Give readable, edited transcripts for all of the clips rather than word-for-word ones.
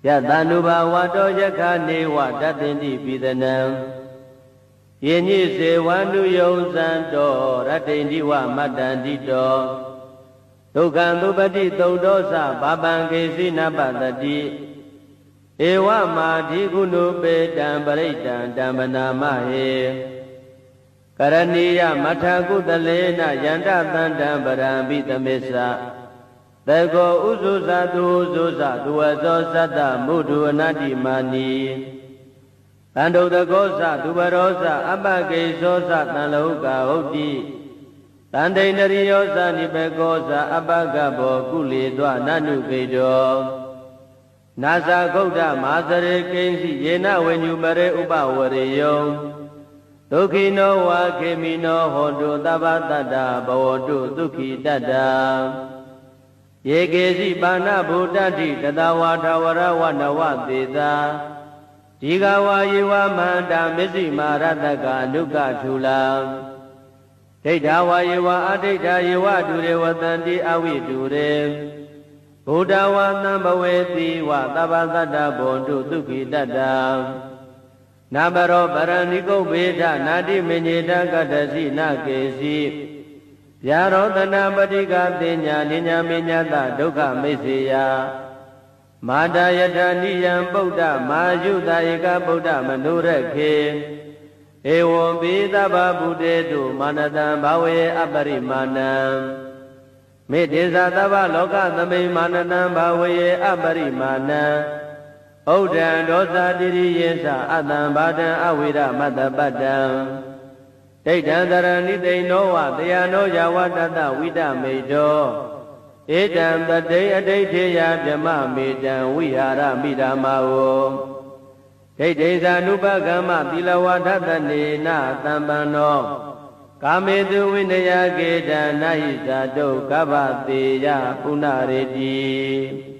Yatanuba wato yakane watatinti pidanam Yenyi se wanu yonsanto ratinti wa matandito Dukandupati taudosa babangesi napatati Ewa mati kunupe dambaraitan dambanamahe Karaniya mathakutalena yanda tandambarambitamesa Tego uzusa duwazo sata mudu anati mani Tando dagosa dubarosa abagesosa tanlauka hoti Tandainariyosa nipegosa abagabo kulidwa nanukedo Nasa gauda mazare kensi yena wenyumare upawareyo Dukino wa kemino hondo tabatata bawodu duki dada Yegesi bana buddhati tadawata warawata wadita Digawa yewa manda misi marataka nuka chula Dita yewa adita yewa dure watanti awi dure Buddha wa nambaweti wa tabatata bondu duki dada Nabaro baraniko beda nadi menyeda kadasi nakesi Yarodana badika tenya ninya menyata dukha meseya Madayata niyam Buddha majuta eka Buddha manurekhe Ewo bidaba buddhetu manatan bhawe aparimanam Medesa taba loka thame manatan bhawe aparimanam Uddhan dosa diri yesa atam bhadan awira matapatam Daitan dharani daino wa dayano yawatata vita medo Etam taday adaitheya vyama medam vihara midamao Daitesa nupagama tilawatatane na tambano Kametu vinaya geta nahisa do kapateya punareti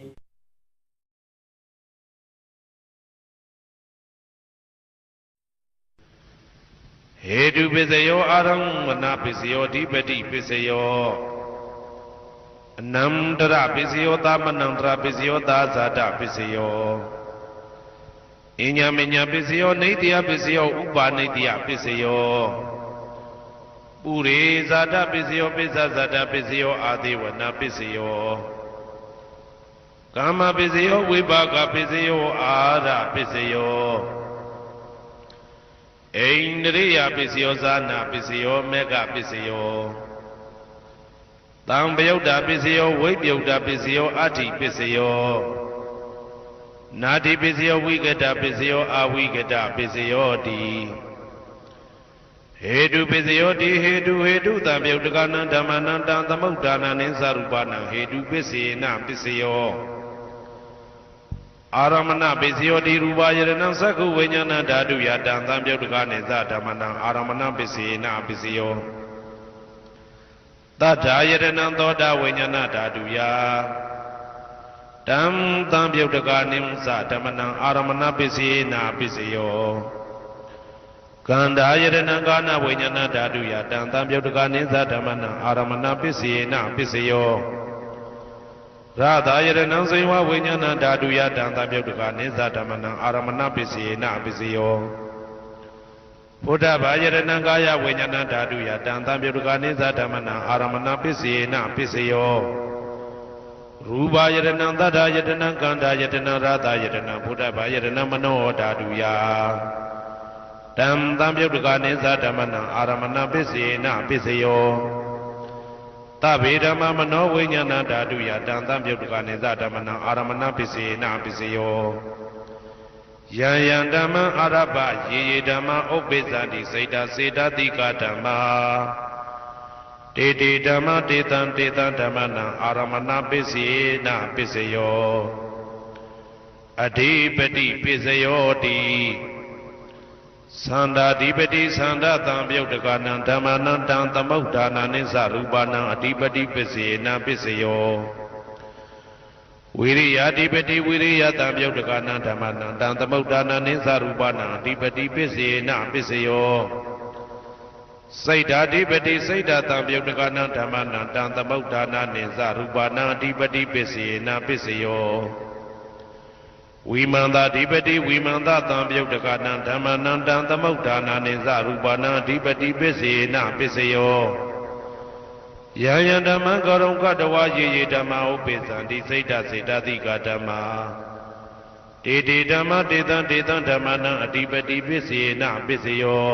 Hedu pisayo aram mana pisayo dipati pisayo Namdra pisayo tamanandra pisayo dasada pisayo Inya menya pisayo nitya pisayo upa nitya pisayo Pure zada pisayo pisa zada pisayo adiwana pisayo Kama pisayo vibhaga pisayo ara pisayo Indriya pisayo zana pisayo mega pisayo Tambayauda pisayo vibhyauda pisayo ati pisayo Nadi pisayo vigata pisayo avigata pisayo di Hedu pisayo di hedu tambyaudakana dhamananda tamaudana ninsarupana hedu pisayena pisayo Aramana pisayo di rubayarana sakhu vinyana dhatu yadam tambyaudakane zadhamana aramana pisayena pisayo Tadhayarana thoda vinyana dhatu ya Tam tambyaudakane zadhamana aramana pisayena pisayo Gandhayarana gana vinyana dhatu yadam tambyaudakane zadhamana aramana pisayena pisayo Radhayarana saiva vinyana dhatu yadam tambyaudakane zadhamana aramana pisayena pisayo Buddha bhayarana gaya vinyana dhatu yadam tambyaudakane zadhamana aramana pisayena pisayo Rubhayarana tadhayarana gandhayarana radhayarana Buddha bhayarana mano dhatu ya Tam tambyaudakane zadhamana aramana pisayena pisayo Tabedama mano vinyana dhatu yadam tambyaudakane zadhamana aramana pisayena pisayo Yan dhamma arabha ye dhamma uppesati saita sedatika dhamma Tete dhamma tetan dhammana aramana pisayena pisayo Adhipati pisayo di Sanda adhipati sanda tambyaudakana dhammana tamaudana ninsarupana adhipati pisayena pisayo Viriya adhipati viriya tambyaudakana dhammana tamaudana ninsarupana adhipati pisayena pisayo Saita adhipati saita tambyaudakana dhammana tamaudana ninsarupana adhipati pisayena pisayo ဝိမန္တာဓိပတိဝိမန္တာသံပြုတ်တကနံဓမ္မနံတံသမုဋ္ဌာနာနိသရူပနံဓိပတိပစ္စေနပစ္စယောယံယံဓမ္မံကရုံကတဝယေယေဓမ္မဥပိသံတိစိတ်တစေတတိကဓမ္မာတေတေဓမ္မတေတံတေတံဓမ္မနံအဓိပတိပစ္စေနပစ္စယော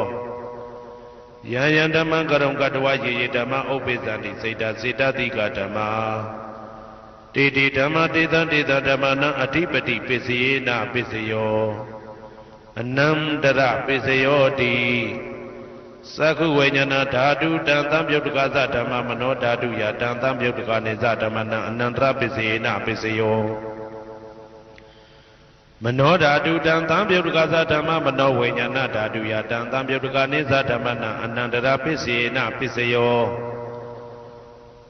ယံယံဓမ္မံကရုံကတဝယေယေဓမ္မဥပိသံတိစိတ်တစေတတိကဓမ္မာတေတေဓမ္မတေတံတေတံဓမ္မနံအဓိပတိပစ္စယေနပစ္စယောအနန္တရပစ္စယောတိသက္ခုဝိညာဏဓာတုတံသံပြုတ်တကသဓမ္မမနောဓာတုယတံသံပြုတ်တကနေသဓမ္မနံအနန္တရပစ္စယေနပစ္စယောမနောဓာတုတံသံပြုတ်တကသဓမ္မမနောဝိညာဏဓာတုယတံသံပြုတ်တကနေသဓမ္မနံအနန္တရပစ္စယေနပစ္စယော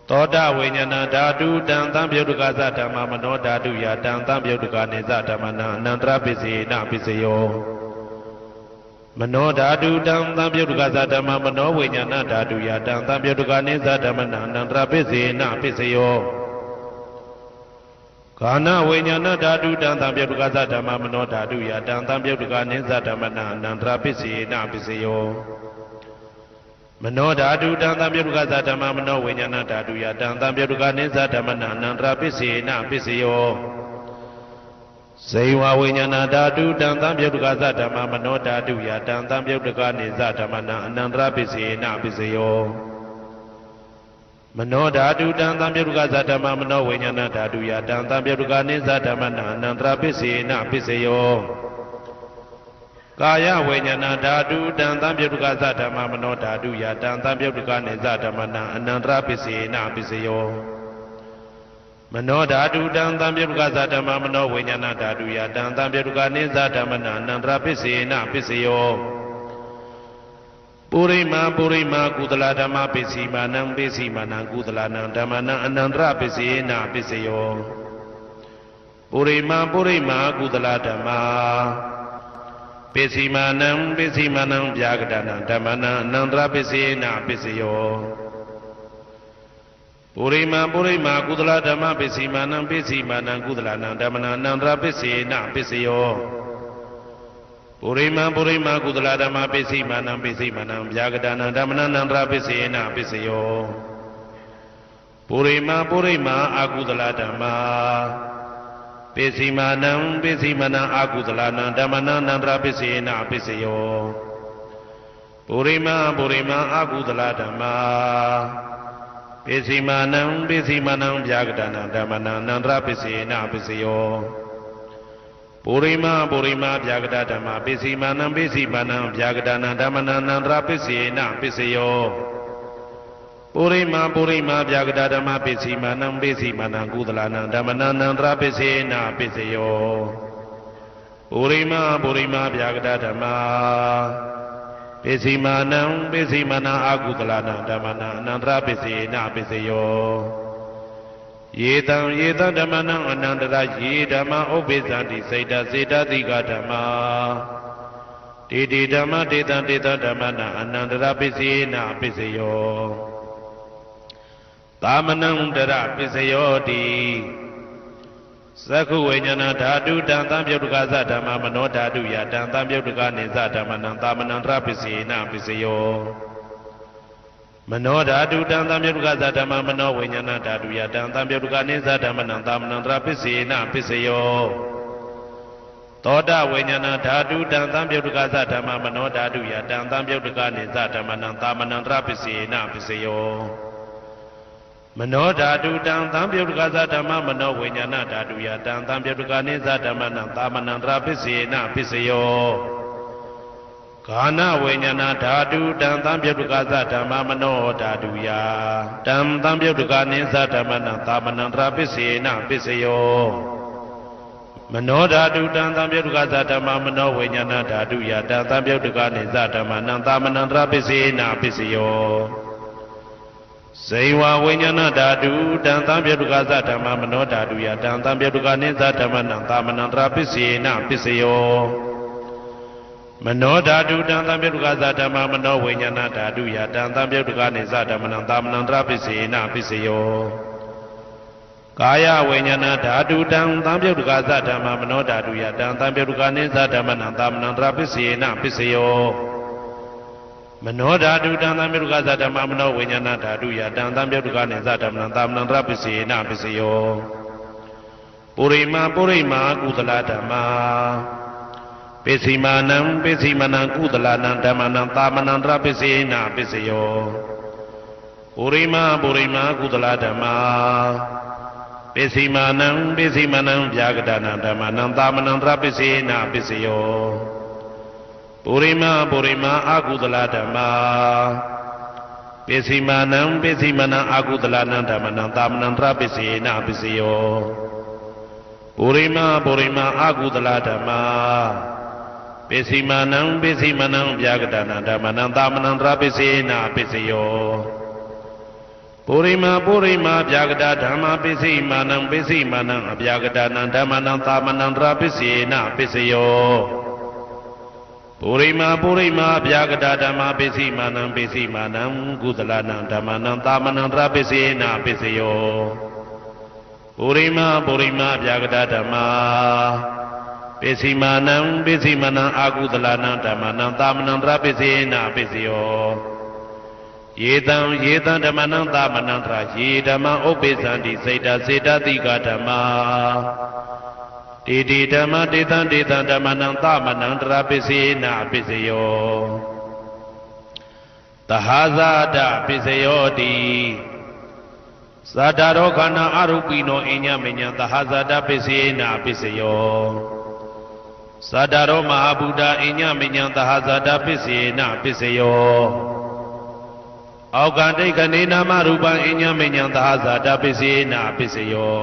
သောတဝိညာဏဓာတုတံသံပြုတ်တကသဓမ္မမနောဓာတုယတံသံပြုတ်တကနေသဓမ္မနံအနန္တရပစ္စယေနပစ္စယောမနောဓာတုတံသံပြုတ်တကသဓမ္မမနောဝိညာဏဓာတုယတံသံပြုတ်တကနေသဓမ္မနံအနန္တရပစ္စေနပစ္စယောခန္ဓာဝိညာဏဓာတုတံသံပြုတ်တကသဓမ္မမနောဓာတုယတံသံပြုတ်တကနေသဓမ္မနံအနန္တရပစ္စေနပစ္စယောမနောဓာတုတံသံပြုတ်တကသဓမ္မမနောဝိညာဏဓာတုယတံသံပြုတ်တကနေသဓမ္မနံအနန္တရပစ္စေနပစ္စယောဇေဝဝိညာဏဓာတုတံသံပြုတ်တကသဓမ္မမနောဓာတုယတံသံပြုတ်တကနေသဓမ္မနံအနန္တရပစ္စေနပစ္စယောမနောဓာတုတံသံပြုတ်တကသဓမ္မမနောဝိညာဏဓာတုယတံသံပြုတ်တကနေသဓမ္မနံအနန္တရပစ္စေနပစ္စယောကာယဝိညာဏဓာတုတံသံပြုတ်တကသဓမ္မမနောဓာတုယတံသံပြုတ်တကနေသဓမ္မနံအနန္တရပစ္စေနပစ္စယောမနောဓာတုတံသံပြုတ်တကသဓမ္မမနောဝိညာဏဓာတုယတံသံပြုတ်တကနေသဓမ္မနံအနန္တရပစ္စေနပစ္စယောပုရိမာကုသလဓမ္မပစ္စည်းမာနံပစ္စည်းမာနံကုသလနံဓမ္မနံအနန္တရပစ္စေနပစ္စယောပုရိမာကုသလဓမ္မပစ္စည်းမာနံပစ္စည်းမာနံဗျာကတနံဓမ္မနံအနန္တရပစ္စေနပစ္စယောပုရိမာကုသလဓမ္မပစ္စည်းမာနံပစ္စည်းမာနံကုသလနံဓမ္မနံအနန္တရပစ္စေနပစ္စယောပုရိမာကုသလဓမ္မပစ္စည်းမာနံပစ္စည်းမာနံဗျာကတနံဓမ္မနံအနန္တရပစ္စေနပစ္စယောပုရိမာအကုသလဓမ္မပစ္စည်းမာနံပစ္စည်းမာနံအကုသလနံဓမ္မနံအနန္တရပစ္စေနပစ္စယောပုရိမာအကုသလဓမ္မပစ္စည်းမာနံဗျာကတနံဓမ္မနံအနန္တရပစ္စေနပစ္စယောပုရိမာဗျာကတဓမ္မပစ္စည်းမာနံဗျာကတနံဓမ္မနံအနန္တရပစ္စေနပစ္စယောပုရိမာဗျာကတဓမ္မပစ္စည်းမာနံကုသလနံဓမ္မနံအနန္တရပစ္စေနပစ္စယောပုရိမာဗျာကတဓမ္မပစ္စည်းမာနံအကုသလနံဓမ္မနံအနန္တရပစ္စေနပစ္စယောယေတံဓမ္မနံအနန္တရယေဓမ္မဥပ္ပိသန္တိစိတ်တစေတတိကဓမ္မာတေတေဓမ္မတေတံဓမ္မနံအနန္တရပစ္စေနပစ္စယောသာမနံတရပစ္စယောတိသက္ခုဝိညာဏဓာတုတံသံပြုတ်တကသဓမ္မမနောဓာတုယတံသံပြုတ်တကနေသဓမ္မနံသာမနံတရပစ္စေနပစ္စယောမနောဓာတုတံသံပြုတ်တကသဓမ္မမနောဝိညာဏဓာတုယတံသံပြုတ်တကနေသဓမ္မနံသာမနံတရပစ္စေနပစ္စယောသောတဝိညာဏဓာတုတံသံပြုတ်တကသဓမ္မမနောဓာတုယတံသံပြုတ်တကနေသဓမ္မနံသာမနံတရပစ္စေနပစ္စယောမနောဓာတုတံသံပြုတ်တကသဓမ္မမနောဝိညာဏဓာတုယတံသံပြုတ်တကနေသဓမ္မနံသာမနံတရပစ္စေနပစ္စယောခန္ဓာဝိညာဏဓာတုတံသံပြုတ်တကသဓမ္မမနောဓာတုယတံသံပြုတ်တကနေသဓမ္မနံသာမနံတရပစ္စေနပစ္စယောမနောဓာတုတံသံပြုတ်တကသဓမ္မမနောဝိညာဏဓာတုယတံသံပြုတ်တကနေသဓမ္မနံသာမနံတရပစ္စေနပစ္စယောဇေဝဝိညာဏဓာတုတံသံပြုတ်တကသဓမ္မမနောဓာတုယတံသံပြုတ်တကနေသဓမ္မနံသာမနံတရပစ္စေနပစ္စယောမနောဓာတုတံသံပြုတ်တကသဓမ္မမနောဝိညာဏဓာတုယတံသံပြုတ်တကနေသဓမ္မနံသာမနံတရပစ္စေနပစ္စယော ကာယဝိညာဏဓာတုတံသံပြုတ်တကာသဓမ္မမနောဓာတုယတံသံပြုတ်တကာနိသဓမ္မနံသာမဏံတရာပစ္စေနပစ္စယောမနောဓာတုတံသံပြုတ်တကာသဓမ္မမနောဝိညာဏဓာတုယတံသံပြုတ်တကာနိသဓမ္မနံသာမဏံတရာပစ္စေနပစ္စယောပုရိမာကုသလဓမ္မာပိစိမာနံပိစိမနံကုသလနံဓမ္မနံသာမဏံတရာပစ္စေနပစ္စယောပုရိမာကုသလဓမ္မာပိစိမာနံဗျာဂဒနာဓမ္မနံသာမဏံတရာပစ္စေနပစ္စယောပုရိမာအာကုသလဓမ္မာပိစိမာနံအာကုသလနံဓမ္မနံသာမဏံတရာပစ္စေနပစ္စယောပုရိမာအာကုသလဓမ္မာပိစိမာနံဗျာဂဒနာဓမ္မနံသာမဏံတရာပစ္စေနပစ္စယောပုရိမာဗျာဂဒဓမ္မာပိစိမာနံအဗျာဂဒနာဓမ္မနံသာမဏံတရာပစ္စေနပစ္စယောပုရိမာဗျာဂဒဓမ္မာပိစိမာနံကုသလနံဓမ္မနံသာမဏံတရာပစ္စေနပစ္စယောပုရိမာဗျာဂဒဓမ္မာပိစိမာနံအာကုသလနံဓမ္မနံသာမဏံတရာပစ္စေနပစ္စယောယေတံဓမ္မနံသာမဏံတရာယေဓမ္မဥပ္ပိသန္တိစေတတိကဓမ္မာတေဓမ္မတေတံဓမ္မနံသာမဏံတရာပစ္စေနပစ္စယောသဟာဇာတပစ္စယောတိသတ္တရောခန္ဓာအရူပိနောအညမညံသဟာဇာတပစ္စေနပစ္စယောသတ္တရောမဟာဗုဒ္ဓအညမညံသဟာဇာတပစ္စေနပစ္စယောအောက်ကတိတ်ကနေနာမရူပံအညမညံသဟာဇာတပစ္စေနပစ္စယော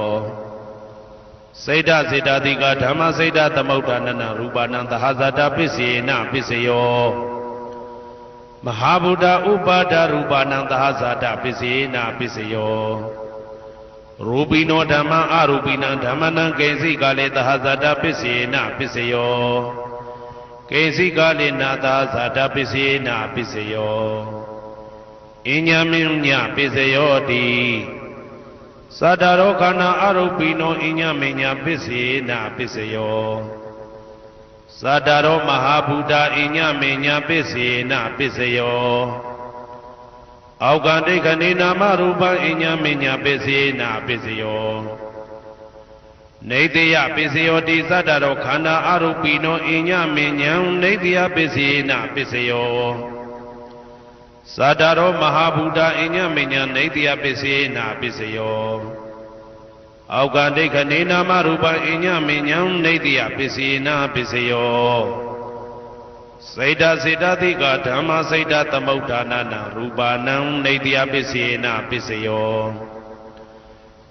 စေတတိကဓမ္မစေတသမုဋ္ဌာနနရူပနံသဟာဇာတပစ္စေနပစ္စယောမဟာဗုဒ္ဓဥပါဒရူပနံသဟာဇာတပစ္စေနပစ္စယောရူပိနောဓမ္မအရူပိနံဓမ္မနံကိဉ္စိကာလေသဟာဇာတပစ္စေနပစ္စယောကိဉ္စိကာလေနာသဟာဇာတပစ္စေနပစ္စယောအညမညပစ္စယောတိသတ္တရောခန္ဓာအရူပိနောအညမညပစ္စေနပစ္စယောသတ္တရောမဟာဗုဒ္ဓအညမညပစ္စေနပစ္စယောအောက်ကတိတ်ခဏိနာမရူပံအညမညပစ္စေနပစ္စယောနေတယပစ္စယောတိသတ္တရောခန္ဓာအရူပိနောအညမညံနေတယပစ္စေနပစ္စယောသတ္တရောမဟာဗုဒ္ဓအညမညံနေတယပစ္စေနပစ္စယောအောက်ကတိတ်ခဏိနာမရူပံအညမညံနေတယပစ္စေနပစ္စယောစေတတိကဓမ္မစေတသမုဋ္ဌာနနရူပနံနေတယပစ္စေနပစ္စယော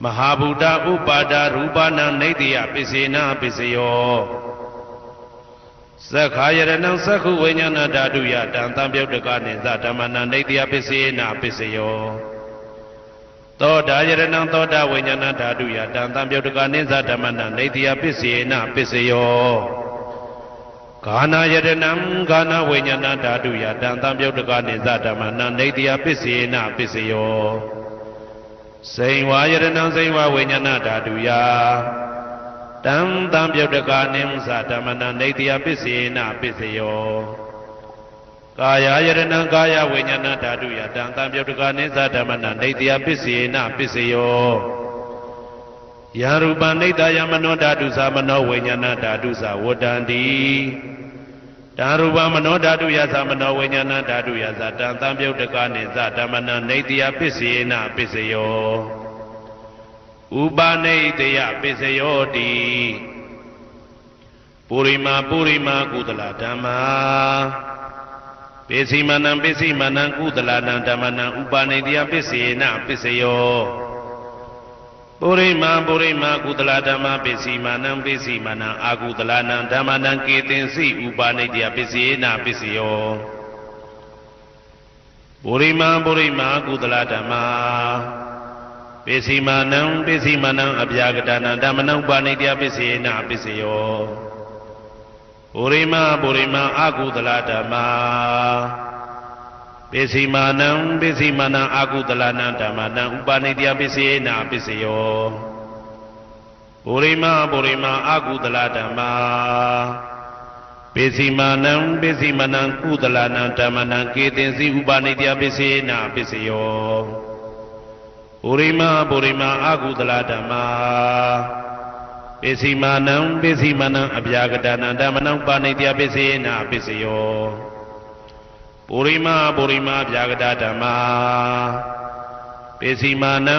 မဟာဗုဒ္ဓဥပါဒရူပနံနေတယပစ္စေနပစ္စယောသက္ခာယရဏံသက္ခုဝိညာဏဓာတုယတံသံပြုတ်တကနိသဓမ္မနံနေတယပစ္စေနပစ္စယောသောတာယရဏံသောတာဝိညာဏဓာတုယတံသံပြုတ်တကနိသဓမ္မနံနေတယပစ္စေနပစ္စယောဂာနာယရဏံဂာနာဝိညာဏဓာတုယတံသံပြုတ်တကနိသဓမ္မနံနေတယပစ္စေနပစ္စယောစိန်ဝါယရဏံစိန်ဝါဝိညာဏဓာတုယတံသံပြုတ်တကနိသဓမ္မနံနေတယပစ္စေနပစ္စယောကာယယရဏံကာယဝိညာဏဓာတုယတံသံပြုတ်တကနိသဓမ္မနံနေတယပစ္စေနပစ္စယောယရူပနိတယမနောဓာတုသမနောဝိညာဏဓာတုသဝတ္တန္တိတံရူပမနောဓာတုယသမနောဝိညာဏဓာတုယသတံသံပြုတ်တကနိသဓမ္မနံနေတယပစ္စေနပစ္စယောဥပနိတယပစ္စယောတိပုရိမာကုသလဓမ္မာပိစိမာနံကုသလနံဓမ္မနံဥပနိတယပစ္စေနပစ္စယောပုရိမာကုသလဓမ္မာပိစိမာနံအာကုသလနံဓမ္မနံကေသင်္စိဥပနိတယပစ္စေနပစ္စယောပုရိမာကုသလဓမ္မာပိစိမာနံအဗျာဂဒနာဓမ္မနံဥပနိတယပစ္စေနပစ္စယောပုရိမာအာကုသလဓမ္မာပိစိမာနံအာကုသလနံဓမ္မနံဥပနိတယပစ္စေနပစ္စယော ပုရိမအကုသလဓမ္မာပိစီမာနံကုသလနံဓမ္မနံကေတင်စီဥပါနိတယပစ္စေနပစ္စယောပုရိမအကုသလဓမ္မာပိစီမာနံအဗျာကတနံဓမ္မနံပါနိတယပစ္စေနပစ္စယောပုရိမအဗျာကတဓမ္မာပိစီမာနံ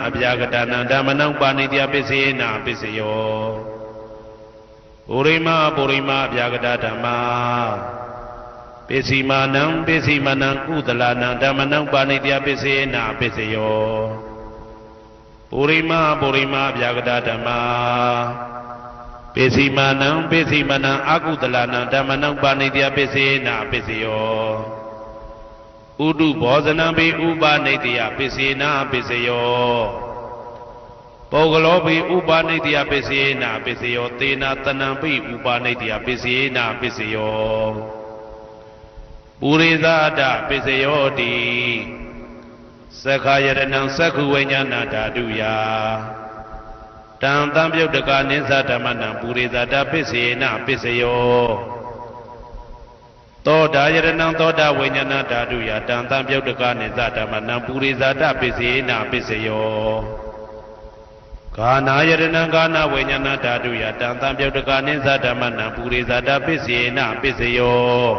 အဗျာကတနံဓမ္မနံပါနိတယပစ္စေနပစ္စယောပုရိမအဗျာကတဓမ္မာပိစီမာနံကုသလနံဓမ္မနံပါနိတယပစ္စေနပစ္စယောပုရိမအဗျာကတဓမ္မာပိစီမာနံအကုသလနံဓမ္မနံပါနိတယပစ္စေနပစ္စယောဥဒုဘောဇနံပိဥပါနိတယပစ္စေနပစ္စယောပုဂ္ဂလောပိဥပါနိတယပစ္စေနပစ္စယောသေနာတဏံပိဥပါနိတယပစ္စေနပစ္စယောပုရိသဒပစ္စယောတိသက္ခာယရဏံသက္ခုဝိညာဏဓာတုယတံတံပြုတ်တကနိသဓမ္မနံပုရိသဒပစ္စေနပစ္စယောသောတာယရဏံသောတာဝိညာဏဓာတုယတံတံပြုတ်တကနိသဓမ္မနံပုရိသဒပစ္စေနပစ္စယောကာနာယရဏံကာနဝိညာဏဓာတုယတံတံပြုတ်တကနိသဓမ္မနံပုရိသဒပစ္စေနပစ္စယော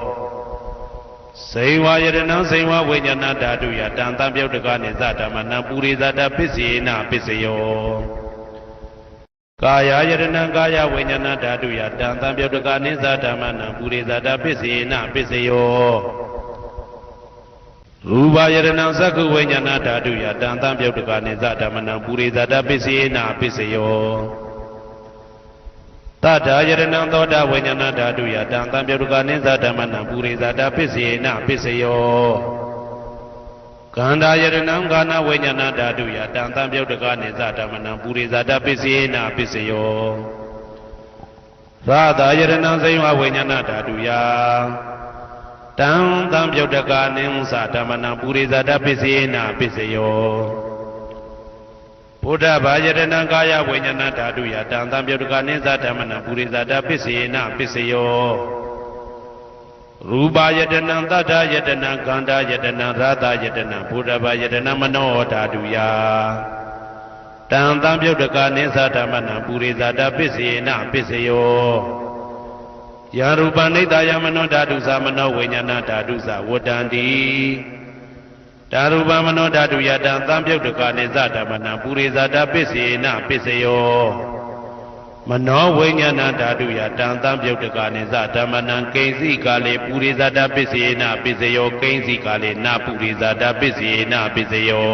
စေဝယရဏံစေဝဝိညာဏဓာတုယတံတံပြုတ်တကနိသဓမ္မနံပုရိသဒပစ္စေနပစ္စယောကာယယရဏံကာယဝိညာဏဓာတုယတံတံပြုတ်တကနိသဓမ္မနံပုရိသဒပစ္စေနပစ္စယောရူပယရဏံသက္ခုဝိညာဏဓာတုယတံတံပြုတ်တကနိသဓမ္မနံပုရိသဒပစ္စေနပစ္စယောတထာယရဏံသောတာဝိညာဏဓာတုယတံတံပြုတ်တကနိသဓမ္မနံပုရိသဒပစ္စေနပစ္စယောကန္တာယရဏံကာနဝိညာဏဓာတုယတံတံပြုတ်တကနိသဓမ္မနံပုရိသဒပစ္စေနပစ္စယောသာသာယရဏံစေဝဝိညာဏဓာတုယတံတံပြုတ်တကနိသဓမ္မနံပုရိသဒပစ္စေနပစ္စယောဘုဒ္ဓဘာယရဏံကာယဝိညာဏဓာတုယတံတံပြုတ်တကနိသဓမ္မနံပုရိသဒပစ္စေနပစ္စယောရူပယတနံသတ္တယတနံကန္တာယတနံရာသယတနံဘုဒ္ဓဘာယတနံမနောဓာတုယတံတံပြုတ်တကနိသဓမ္မနံပုရိသဒပစ္စေနပစ္စယောယရူပနိတယမနောဓာတုသမနောဝိညာဏဓာတုသဝတ္တန္တိဓာရူပမနောဓာတုယတံတံပြုတ်တကနိသဓမ္မနံပုရိသဒပစ္စေနပစ္စယောမနောဝိညာဏဓာတုယတံတံပြုတ်တကနိသဓမ္မနံကိဉ္စီကာလေပုရိသဒပစ္စေနပစ္စယောကိဉ္စီကာလေနပုရိသဒပစ္စေနပစ္စယော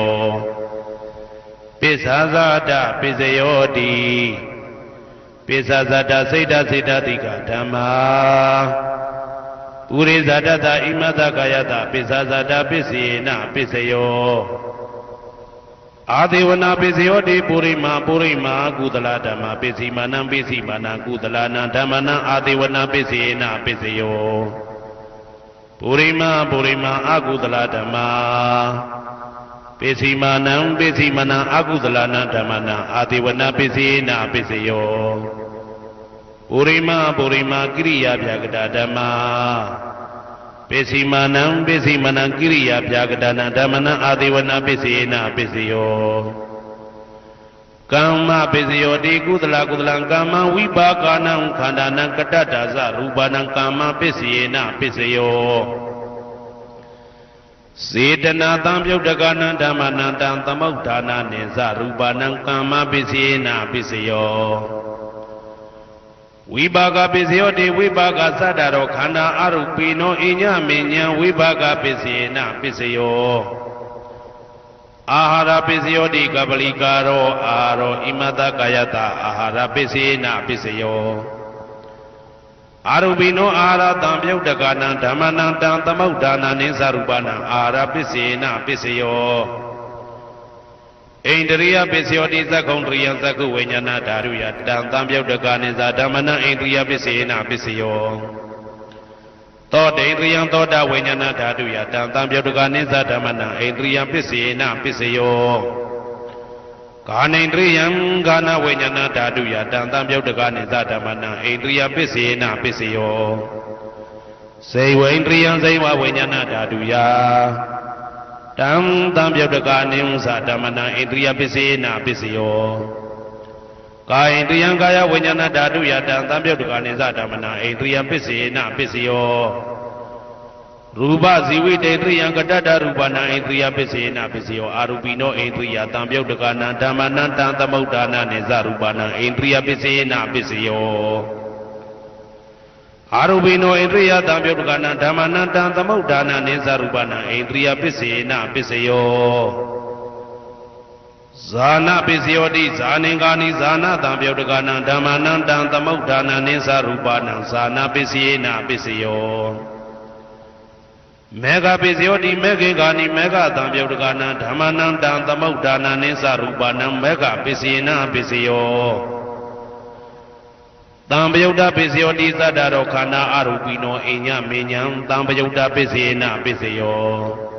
ပစ္ဆာဇာတပစ္စယောတိပစ္ဆာဇာတစိတ်တတိကဓမ္မာပုရိသဒတဣမတကာယတပစ္ဆာဇာတပစ္စေနပစ္စယောအာဒေဝနာပစ္စယောတိပုရိမာကုသလဓမ္မာပစ္စည်းမာနံကုသလနံဓမ္မနံအာဒေဝနာပစ္စေနပစ္စယောပုရိမာအကုသလဓမ္မာပစ္စည်းမာနံအကုသလနံဓမ္မနံအာဒေဝနာပစ္စေနပစ္စယောပုရိမာကိရိယာဗျာကတဓမ္မာပစ္စည်းမာနံကိရိယာဗျာကတနံဓမ္မနံအာဒေဝနာပစ္စေနပစ္စယောကမ္မပစ္စယောတိကုသလကမ္မဝိပါကနံခန္ဓာနံကတ္တဒါဇရူပနံကမ္မပစ္စေနပစ္စယောစေတနာတံပြုတ်တကနံဓမ္မနံတံသမုဋ္ဌာနာနိသရူပနံကမ္မပစ္စေနပစ္စယောဝိပါကပစ္စယောတိဝိပါကသတ္တရောခန္ဓာအရုပိနောအညမေညံဝိပါကပစ္စေနပစ္စယောအာဟာရပစ္စယောတိကပလိကာရောအာရောဣမတကာယတအာဟာရပစ္စေနပစ္စယောအာရုပိနောအာဟာရတံပြုတ်တကနံဓမ္မနံတံသမုဋ္ဌာနာနိသရူပနံအာဟာရပစ္စေနပစ္စယောဣန္ဒရိယပစ္စယောတိသက္ကုံတရိယသက္ကုဝိညာဏဓာတုယတံတံပြုတ်တကနိသဓမ္မနံဣန္ဒရိယပစ္စေနပစ္စယောသောတေန္ဒရိယသောတာဝိညာဏဓာတုယတံတံပြုတ်တကနိသဓမ္မနံဣန္ဒရိယပစ္စေနပစ္စယော ကာနိန္ဒြိယံကာနဝိညာဏဓာတုယတံတံပြုတ်တကနိသဓမ္မနံဣန္ဒြိယပစ္စေနပစ္စယောစေဝိန္ဒြိယံစေဝဝိညာဏဓာတုယတံတံပြုတ်တကနိသဓမ္မနံဣန္ဒြိယပစ္စေနပစ္စယောကာယဣန္ဒြိယံကာယဝိညာဏဓာတုယတံတံပြုတ်တကနိသဓမ္မနံဣန္ဒြိယပစ္စေနပစ္စယောရူပဇီဝိတေတ္ရိယံကတ္တရူပနာဣန္ဒြိယပစ္စေနပစ္စယောအာရူပိနောဣန္ဒြိယတံပြုတ်တကနံဓမ္မနံတံသမုဋ္ဌာနာနိသရူပနာဣန္ဒြိယပစ္စေနပစ္စယောအာရူပိနောဣန္ဒြိယတံပြုတ်တကနံဓမ္မနံတံသမုဋ္ဌာနာနိသရူပနာဣန္ဒြိယပစ္စေနပစ္စယောဇာနာပစ္စယောတိဇာနိကာနိဇာနာတံပြုတ်တကနံဓမ္မနံတံသမုဋ္ဌာနာနိသရူပနာဇာနာပစ္စေနပစ္စယောမေဃပိစယောတိမေခေကာနိမေဃတံပြုတ်တကနံဓမ္မနံတံသမုဋ္ဌာနာနိသရူပနံမေဃပိစေနပစ္စယောတံပယုတ်တပိစယောတိသတ္တရောခန္ဓာအရူပိနောအိညမေညံတံပယုတ်တပိစေနပစ္စယော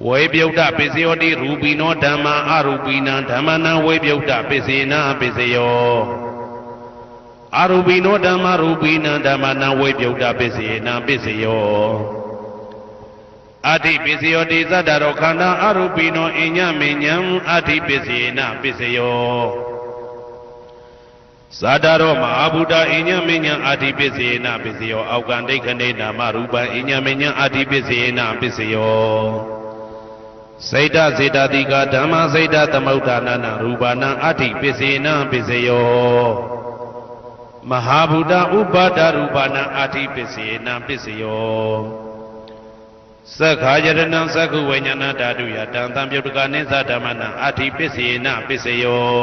ဝေပယုတ်တပိစယောတိရူပိနောဓမ္မာအရူပိနံဓမ္မနံဝေပယုတ်တပိစေနပစ္စယောအရူပိနောဓမ္မာရူပိနံဓမ္မနံဝေပယုတ်တပိစေနပစ္စယောအဋ္ဌိပစ္စယောတိသတ္တရောခန္ဓာအရူပိနောအိညမေညံအဋ္ဌိပစ္စေနပစ္စယောသတ္တရောမဟာဗုဒ္ဓအိညမေညံအဋ္ဌိပစ္စေနပစ္စယောအောက်ကံဒိဋ္ဌနေနာမရူပံအိညမေညံအဋ္ဌိပစ္စေနပစ္စယောစေတစေတတိကဓမ္မစေတသမုဋ္ဌာနာနရူပနံအဋ္ဌိပစ္စေနပစ္စယောမဟာဗုဒ္ဓဥပါဒရူပနံအဋ္ဌိပစ္စေနပစ္စယောသက္ခာယတနံသက္ခုဝိညာဏဓာတုယတံတံပြုတ်တကနိသဓမ္မနံအဋ္ဌိပစ္စေနပစ္စယော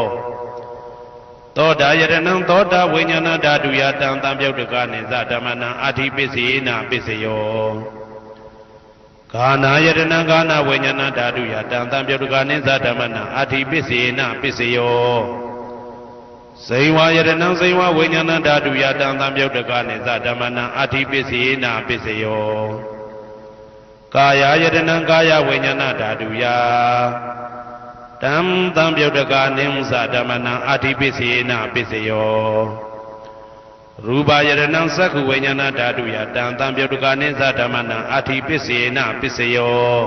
သောတာယတနံသောတာဝိညာဏဓာတုယတံတံပြုတ်တကနိသဓမ္မနံအဋ္ဌိပစ္စေနပစ္စယောကာနာယတနံကာနာဝိညာဏဓာတုယတံတံပြုတ်တကနိသဓမ္မနံအဋ္ဌိပစ္စေနပစ္စယောဇိဝယတနံဇိဝဝိညာဏဓာတုယတံတံပြုတ်တကနိသဓမ္မနံအဋ္ဌိပစ္စေနပစ္စယောကာယယတနံကာယဝိညာဏဓာတုယတံတံပြုတ်တကနိသဓမ္မနံအဋ္ဌိပစ္စေနပစ္စယောရူပယတနံသက္ခုဝိညာဏဓာတုယတံတံပြုတ်တကနိသဓမ္မနံအဋ္ဌိပစ္စေနပစ္စယော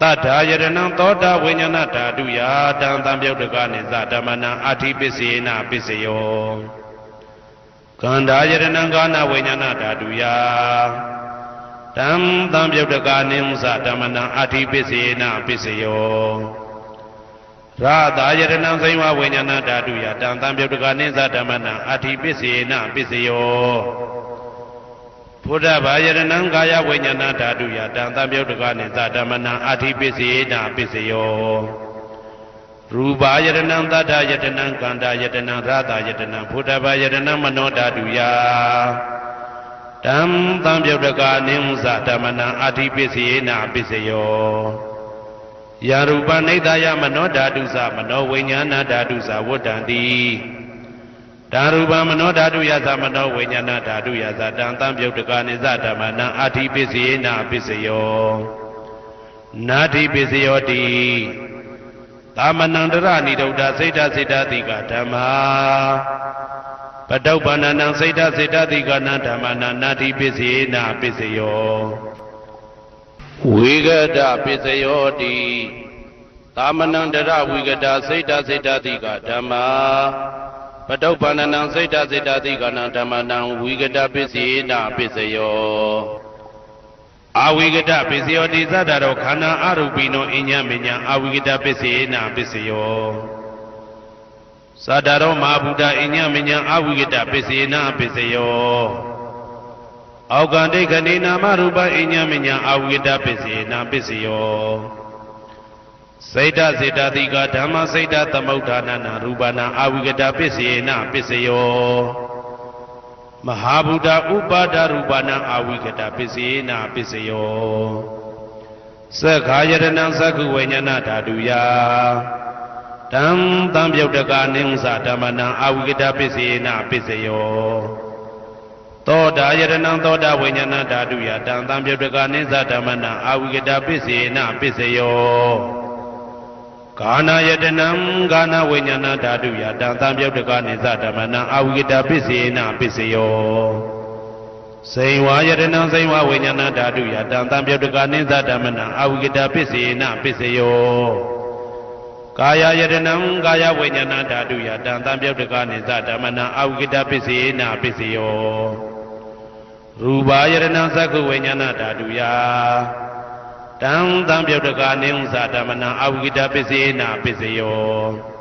တတ္ထာယတနံသောတာဝိညာဏဓာတုယတံတံပြုတ်တကနိသဓမ္မနံအဋ္ဌိပစ္စေနပစ္စယောကန္ဓာယတနံကာနဝိညာဏဓာတုယတံတံပြုတ်တကနိသဓမ္မနံအဋ္ဌိပစ္စေနပစ္စယောရတာယတနံဇိဝဝိညာဏဓာတုယတံတံပြုတ်တကနိသဓမ္မနံအဋ္ဌိပစ္စေနပစ္စယောဘုဒ္ဓဘာယတနံကာယဝိညာဏဓာတုယတံတံပြုတ်တကနိသဓမ္မနံအဋ္ဌိပစ္စေနပစ္စယောရူပယတနံသတ္တယတနံကန္တာယတနံရတာယတနံဘုဒ္ဓဘာယတနံမနောဓာတုယတံတံပြုတ်တကနိသဓမ္မနံအဋ္ဌိပစ္စေနပစ္စယောယာရူပနိဒာယမနောဓာတုသမနောဝိညာဏဓာတုသဝတ္တံတိဓာရူပမနောဓာတုယသမနောဝိညာဏဓာတုယသတံတံပြုတ်တကနိသဓမ္မနံအဋ္ဌိပစ္စေနပစ္စယောနာတိပစ္စယောတိသမနံတရဏိဒုဒ္ဓစေတစေတတိကဓမ္မာပတုပ္ပန္နံစေတစေတတိကနံဓမ္မနံနာတိပစ္စေနပစ္စယောဝိဂဒပစ္စယောတိသမနံတရဝိဂဒစေတစေတတိကဓမ္မာပတုပ္ပန္နံစေတစေတတိကနံဓမ္မနံဝိဂဒပစ္စေနပစ္စယောအဝိဂဒပစ္စယောတိသတ္တရောခန္ဓာအရူပိနောအညမေညအဝိဂဒပစ္စေနပစ္စယောသတ္တရောမဟာဗုဒ္ဓအညမေညအဝိဂဒပစ္စေနပစ္စယောအောက်ကံဒိဋ္ဌနေနာမရူပအညမေညအဝိဂဒပစ္စေနပစ္စယောစေတစေတတိကဓမ္မစေတသမုဋ္ဌာနာရူပနာအဝိဂဒပစ္စေနပစ္စယောမဟာဗုဒ္ဓဥပါဒရူပနာအဝိဂဒပစ္စေနပစ္စယောသက္ခာယတနံသက္ခုဝိညာဏဓာတုယတံတံပြုတ်တကနိသဓမ္မနံအဝိဂဒပစ္စေနပစ္စယောသောတာယတနံသောတာဝိညာဏဓာတုယတံတံပြုတ်တကနိသဓမ္မနံအဝိဂဒပစ္စေနပစ္စယော ကာနာယတနံကာနာဝိညာဏဓာတုယတံသံပြုတ်တကနိသဓမ္မနံအာဝိကတပစ္စေနပစ္စယောစိန်ဝါယတနံစိန်ဝါဝိညာဏဓာတုယတံသံပြုတ်တကနိသဓမ္မနံအာဝိကတပစ္စေနပစ္စယောကာယယတနံကာယဝိညာဏဓာတုယတံသံပြုတ်တကနိသဓမ္မနံအာဝိကတပစ္စေနပစ္စယောရူပယတနံသက္ခဝိညာဏဓာတုယတံသံပြုတ်တကနိဥ္စဓမ္မနံအာဝိကတပစ္စေနပစ္စယော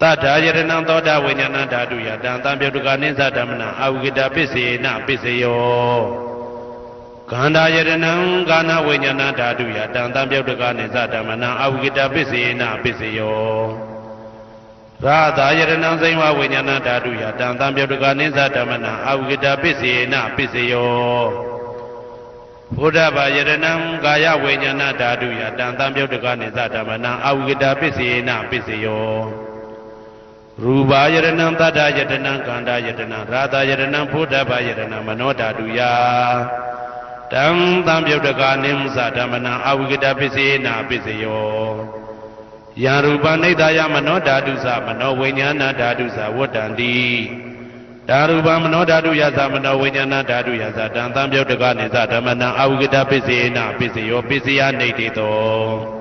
တတ္ထာယတနံသောတာဝိညာဏဓာတုယတံသံပြုတ်တကနိသဓမ္မနံအာဝိကတပစ္စေနပစ္စယောခန္ဓာယတနံကာနဝိညာဏဓာတုယတံသံပြုတ်တကနိသဓမ္မနံအာဝိကတပစ္စေနပစ္စယောရာသာယတနံစိန်ဝဝိညာဏဓာတုယတံသံပြုတ်တကနိသဓမ္မနံအာဝိကတပစ္စေနပစ္စယောဘုဒ္ဓဘာယတနံကာယဝိညာဏဓာတုယတံသံပြုတ်တကနိသဓမ္မနံအာဝိကတပစ္စေနပစ္စယောရူပယတနံတတ္တယတနံခန္ဓာယတနံရာသယတနံဘုဒ္ဓဘာယတနံမနောဓာတုယတံသံပြုတ်တကနိမသဓမ္မနံအာဝိကတပစ္စေနပစ္စယောယံရူပနိဒာယမနောဓာတုသမနောဝိညာဏဓာတုသဝတ္တန္တိဒါရူပမနောဓာတုယသမနောဝိညာဏဓာတုယသတံသံပြုတ်တကနိသဓမ္မနံအာဝိကတပစ္စေနပစ္စယောပစ္စယနေတိတော